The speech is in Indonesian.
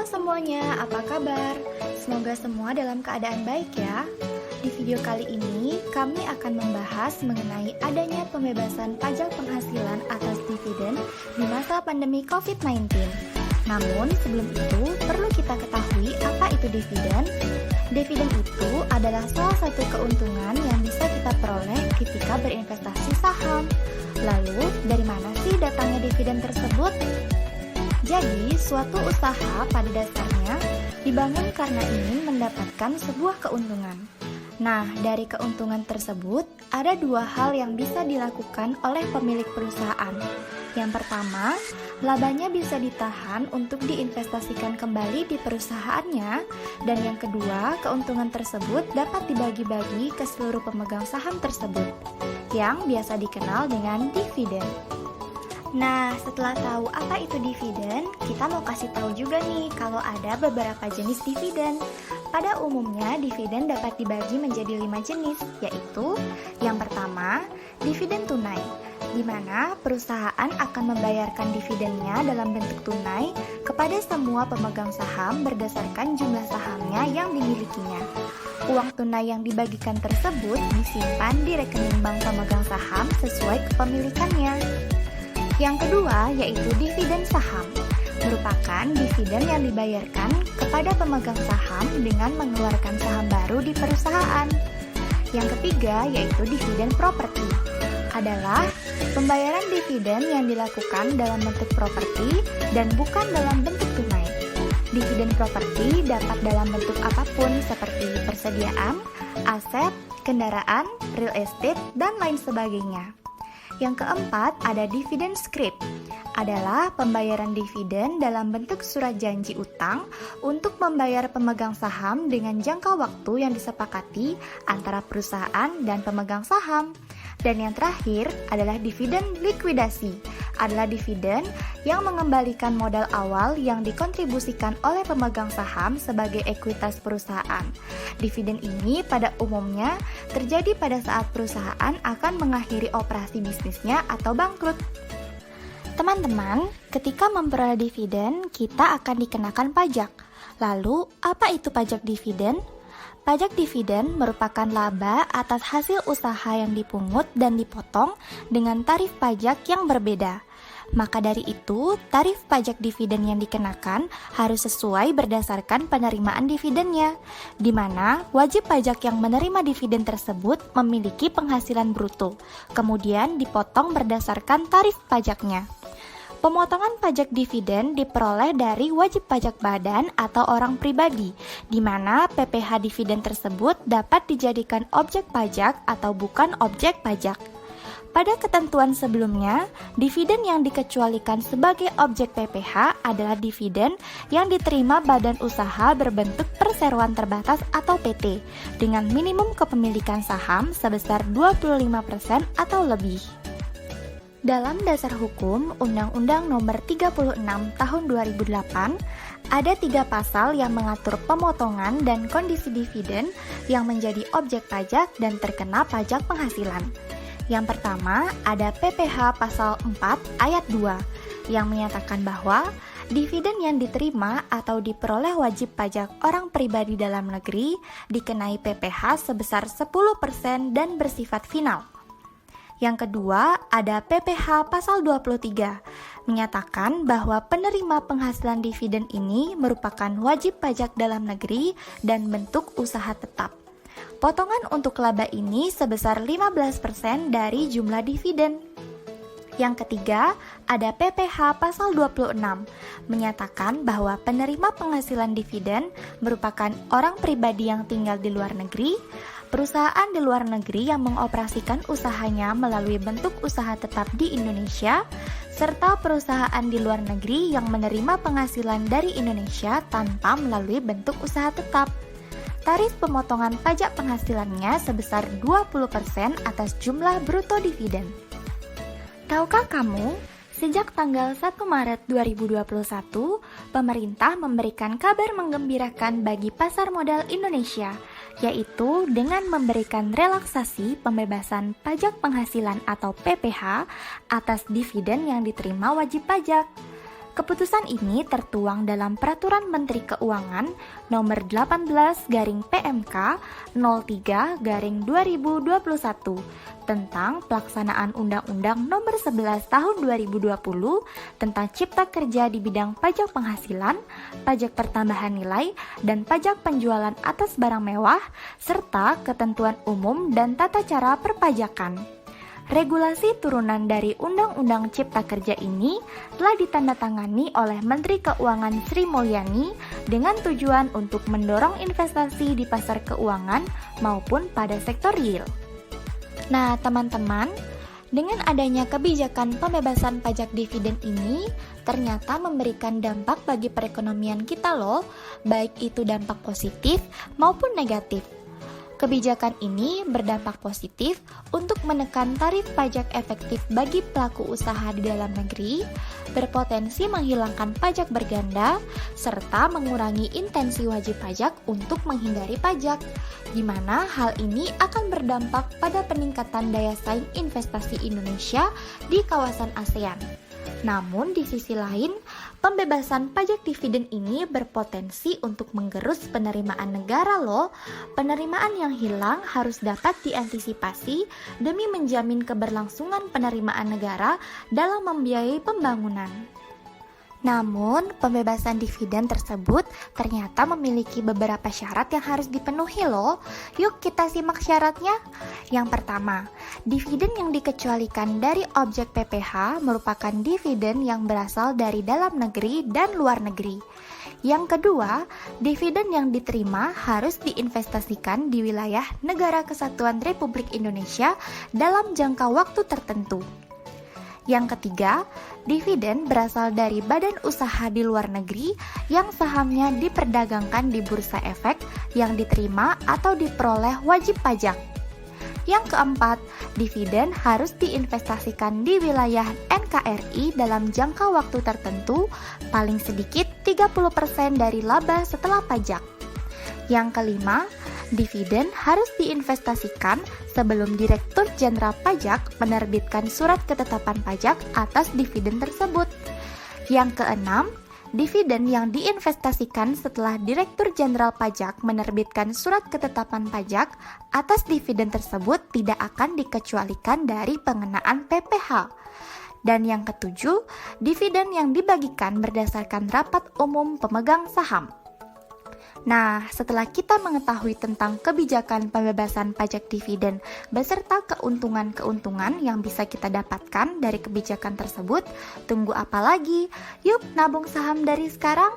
semuanya, apa kabar? Semoga semua dalam keadaan baik ya. Di video kali ini, kami akan membahas mengenai adanya pembebasan pajak penghasilan atas dividen di masa pandemi COVID-19. Namun, sebelum itu, perlu kita ketahui apa itu dividen. Dividen itu adalah salah satu keuntungan yang bisa kita peroleh ketika berinvestasi saham. Lalu, dari mana sih datangnya dividen tersebut? Jadi, suatu usaha pada dasarnya dibangun karena ingin mendapatkan sebuah keuntungan. Nah, dari keuntungan tersebut, ada dua hal yang bisa dilakukan oleh pemilik perusahaan. Yang pertama, labanya bisa ditahan untuk diinvestasikan kembali di perusahaannya. Dan yang kedua, keuntungan tersebut dapat dibagi-bagi ke seluruh pemegang saham tersebut, yang biasa dikenal dengan dividen. Nah, setelah tahu apa itu dividen, kita mau kasih tahu juga nih kalau ada beberapa jenis dividen. Pada umumnya, dividen dapat dibagi menjadi 5 jenis, yaitu yang pertama, dividen tunai, di mana perusahaan akan membayarkan dividennya dalam bentuk tunai kepada semua pemegang saham berdasarkan jumlah sahamnya yang dimilikinya. Uang tunai yang dibagikan tersebut disimpan di rekening bank pemegang saham sesuai kepemilikannya. Yang kedua yaitu dividen saham, merupakan dividen yang dibayarkan kepada pemegang saham dengan mengeluarkan saham baru di perusahaan. Yang ketiga yaitu dividen properti, adalah pembayaran dividen yang dilakukan dalam bentuk properti dan bukan dalam bentuk tunai. Dividen properti dapat dalam bentuk apapun seperti persediaan, aset, kendaraan, real estate, dan lain sebagainya. Yang keempat, ada dividen scrip, adalah pembayaran dividen dalam bentuk surat janji utang untuk membayar pemegang saham dengan jangka waktu yang disepakati antara perusahaan dan pemegang saham. Dan yang terakhir adalah dividen likuidasi, adalah dividen yang mengembalikan modal awal yang dikontribusikan oleh pemegang saham sebagai ekuitas perusahaan. Dividen ini pada umumnya terjadi pada saat perusahaan akan mengakhiri operasi bisnisnya atau bangkrut. Teman-teman, ketika memperoleh dividen, kita akan dikenakan pajak. Lalu, apa itu pajak dividen? Pajak dividen merupakan laba atas hasil usaha yang dipungut dan dipotong dengan tarif pajak yang berbeda. Maka dari itu, tarif pajak dividen yang dikenakan harus sesuai berdasarkan penerimaan dividennya, di mana wajib pajak yang menerima dividen tersebut memiliki penghasilan bruto, kemudian dipotong berdasarkan tarif pajaknya. Pemotongan pajak dividen diperoleh dari wajib pajak badan atau orang pribadi, di mana PPh dividen tersebut dapat dijadikan objek pajak atau bukan objek pajak. Pada ketentuan sebelumnya, dividen yang dikecualikan sebagai objek PPh adalah dividen yang diterima badan usaha berbentuk perseroan terbatas atau PT, dengan minimum kepemilikan saham sebesar 25% atau lebih. Dalam dasar hukum Undang-Undang Nomor 36 Tahun 2008, ada 3 pasal yang mengatur pemotongan dan kondisi dividen yang menjadi objek pajak dan terkena pajak penghasilan. Yang pertama, ada PPh Pasal 4 Ayat 2 yang menyatakan bahwa dividen yang diterima atau diperoleh wajib pajak orang pribadi dalam negeri dikenai PPh sebesar 10% dan bersifat final. Yang kedua, ada PPh Pasal 23, menyatakan bahwa penerima penghasilan dividen ini merupakan wajib pajak dalam negeri dan bentuk usaha tetap. Potongan untuk laba ini sebesar 15% dari jumlah dividen. Yang ketiga, ada PPh Pasal 26, menyatakan bahwa penerima penghasilan dividen merupakan orang pribadi yang tinggal di luar negeri, perusahaan di luar negeri yang mengoperasikan usahanya melalui bentuk usaha tetap di Indonesia, serta perusahaan di luar negeri yang menerima penghasilan dari Indonesia tanpa melalui bentuk usaha tetap. Tarif pemotongan pajak penghasilannya sebesar 20% atas jumlah bruto dividen. Tahukah kamu, sejak tanggal 1 Maret 2021, pemerintah memberikan kabar menggembirakan bagi pasar modal Indonesia, yaitu dengan memberikan relaksasi pembebasan pajak penghasilan atau PPh atas dividen yang diterima wajib pajak. Keputusan ini tertuang dalam Peraturan Menteri Keuangan Nomor 18/PMK 03/2021 tentang pelaksanaan Undang-Undang Nomor 11 Tahun 2020 tentang Cipta Kerja di bidang pajak penghasilan, pajak pertambahan nilai, dan pajak penjualan atas barang mewah, serta ketentuan umum dan tata cara perpajakan. Regulasi turunan dari Undang-Undang Cipta Kerja ini telah ditandatangani oleh Menteri Keuangan Sri Mulyani dengan tujuan untuk mendorong investasi di pasar keuangan maupun pada sektor real. Nah, teman-teman, dengan adanya kebijakan pembebasan pajak dividen ini ternyata memberikan dampak bagi perekonomian kita loh, baik itu dampak positif maupun negatif. Kebijakan ini berdampak positif untuk menekan tarif pajak efektif bagi pelaku usaha di dalam negeri, berpotensi menghilangkan pajak berganda, serta mengurangi intensi wajib pajak untuk menghindari pajak, di mana hal ini akan berdampak pada peningkatan daya saing investasi Indonesia di kawasan ASEAN. Namun di sisi lain, pembebasan pajak dividen ini berpotensi untuk menggerus penerimaan negara loh. Penerimaan yang hilang harus dapat diantisipasi demi menjamin keberlangsungan penerimaan negara dalam membiayai pembangunan. Namun, pembebasan dividen tersebut ternyata memiliki beberapa syarat yang harus dipenuhi loh. Yuk kita simak syaratnya. Yang pertama, dividen yang dikecualikan dari objek PPh merupakan dividen yang berasal dari dalam negeri dan luar negeri. Yang kedua, dividen yang diterima harus diinvestasikan di wilayah Negara Kesatuan Republik Indonesia dalam jangka waktu tertentu. Yang ketiga, dividen berasal dari badan usaha di luar negeri yang sahamnya diperdagangkan di bursa efek yang diterima atau diperoleh wajib pajak. Yang keempat, dividen harus diinvestasikan di wilayah NKRI dalam jangka waktu tertentu, paling sedikit 30% dari laba setelah pajak. Yang kelima, dividen harus diinvestasikan sebelum Direktur Jenderal Pajak menerbitkan surat ketetapan pajak atas dividen tersebut. Yang keenam, dividen yang diinvestasikan setelah Direktur Jenderal Pajak menerbitkan surat ketetapan pajak atas dividen tersebut tidak akan dikecualikan dari pengenaan PPh. Dan yang ketujuh, dividen yang dibagikan berdasarkan rapat umum pemegang saham. Nah, setelah kita mengetahui tentang kebijakan pembebasan pajak dividen beserta keuntungan-keuntungan yang bisa kita dapatkan dari kebijakan tersebut, tunggu apa lagi? Yuk nabung saham dari sekarang!